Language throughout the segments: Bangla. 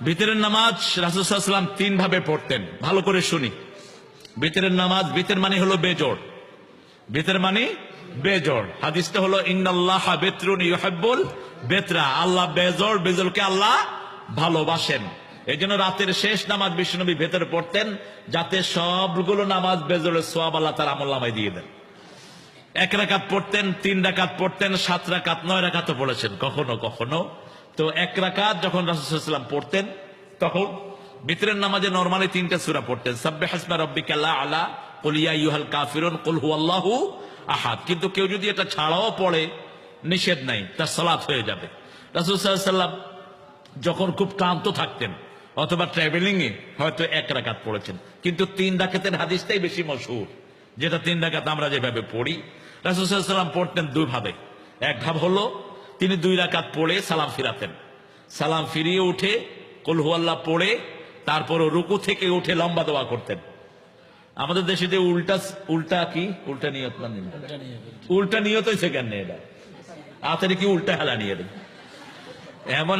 ভিতরের নামাজ রাসূল সাল্লাল্লাহু আলাইহি ওয়াসাল্লাম 3 ভাবে পড়তেন। ভালো করে শুনি। ভিতরের নামাজ, ভিতর মানে হলো বেজোড়, ভিতর মানে বেজোড়। হাদিসটা হলো ইন্নাল্লাহা বিতরুন ইউহিব্বুল বিতরা, আল্লাহ বেজোড়, বেজোড়কে আল্লাহ ভালোবাসেন। এই জন্য রাতের শেষ নামাজ বিশ্বনবী ভেতরে পড়তেন, যাতে সবগুলো নামাজ বেজোড়ের সওয়াব আল্লাহ তার আমলনামায় দিয়ে দেন। 1 রাকাত পড়তেন, 3 রাকাত পড়তেন, 7 রাকাত, 9 রাকাতও পড়েছেন কখনো কখনো। তো 1 রাকাত যখন রাসূল সাল্লাল্লাহু আলাইহি ওয়াসাল্লাম পড়তেন, তখন ভিতরের নামাজে নরমালি 3টা সূরা পড়তেন, সাব্বিহিসমা রাব্বিকাল আ'লা, কুল ইয়া আইয়ুহাল কাফিরুন, কুল হুয়াল্লাহু আহাদ। কিন্তু কেউ যদি এটা ছাড়াও পড়ে, নিষেধ নাই, তার সালাত হয়ে যাবে। রাসূল সাল্লাল্লাহু আলাইহি ওয়াসাল্লাম যখন খুব ক্লান্ত থাকতেন অথবা ট্রাভেলিং এ হয়তো 1 রাকাত পড়েছেন, কিন্তু 3 রাকাতের হাদিসটাই বেশি মশহুর, যেটা 3 রাকাত আমরা যেভাবে পড়ি। রাসূল সাল্লাল্লাহু আলাইহি ওয়াসাল্লাম পড়তেন 2 ভাবে। এক ভাব হলো তিনি 2 রাকাত পড়ে সালাম ফিরাতেন, সালাম ফিরিয়ে উঠে কুল হুয়াল্লাহ পড়ে তারপর রুকু থেকে উঠে লম্বা দোয়া করতেন। আমাদের দেশে যে উল্টা কি উল্টা নিয়ত, মানে উল্টা নিয়ত হয়েছে কেন? এটা আতারে কি উল্টা হেলা নিয়ে দেন এমন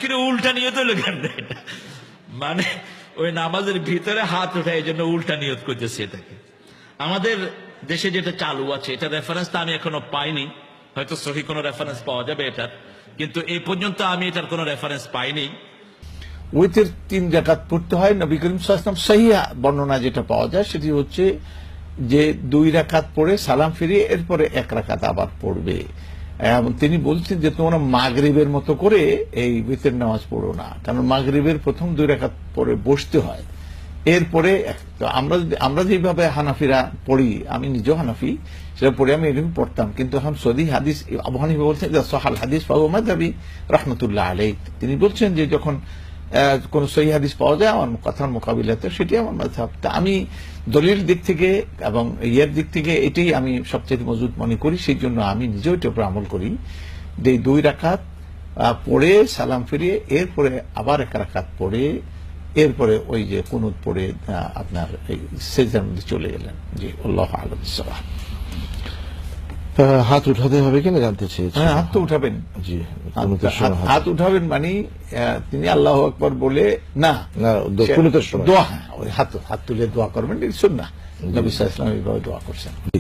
কিন্তু উল্টা নিয়ত হলো কেন? এটা মানে ওই নামাজের ভিতরে হাত ওঠা, এই জন্য উল্টা নিয়ত করতেছে এটাকে। আমাদের দেশে যেটা চালু আছে, এটা রেফারেন্স আমি এখনো পাইনি, হয়তো সহি কোনো রেফারেন্স পাওয়া যাবে এটার, কিন্তু এই পর্যন্ত আমি এটার কোনো রেফারেন্স পাইনি। উইথের 3 রাকাত পড়তে হয়। নবী করিম সাল্লাল্লাহু আলাইহি ওয়াসাল্লাম সহিহ বর্ণনা যেটা পাওয়া যায় সেটি হচ্ছে যে 2 রাকাত পড়ে সালাম ফিরিয়ে এরপরে 1 রাকাত আবার পড়বে। তিনি বলছেন যে তোমরা মাগরিবের মতো করে এই উইথের নামাজ পড়ো না, কারণ মাগরিবের প্রথম 2 রাকাত পরে বসতে হয়, এরপরে আমরা যেভাবে হানাফিরা পড়ি, আমি নিজেও হানাফি, সেটা পড়ে আমি এরকম পড়তাম। কিন্তু এখন সহি হাদিস আবু হানিফা বলছেন যে সহাল হাদিস ফাহুয়া মাযহাবি রাহমাতুল্লাহ আলাইহি। তিনি বলছেন যে যখন কোন সহি হাদিস পাওয়া যায় আমার কথার মোকাবিলাতে, সেটি আমার মাযহাব। তা আমি দলিল দিক থেকে এবং ইয়ের দিক থেকে এটাই আমি সবচেয়ে মজবুত মনে করি, সেই জন্য আমি নিজেও এটার উপর আমল করি। যে 2 রাকাত পড়ে সালাম ফিরিয়ে এরপরে আবার 1 রাকাত পড়ে এরপরে ওই যে কুনুত পড়ে আপনার এই সেজদার মধ্যে চলে গেলেন। জি, আল্লাহু আ'লাম বিস-সাওয়াব। হাত উঠাতে হবে কিনা জানতে চেয়েছি। হ্যাঁ, হাত তো উঠাবেন। জি, হাত উঠাবেন মানে তিনি আল্লাহু আকবার বলে না, কুনুতের সময় দোয়া, ওই হাত তুলে দোয়া করবেন, সুন্নাহ। নবী সাল্লাল্লাহু আলাইহি ওয়াসাল্লাম এইভাবে দোয়া করছেন।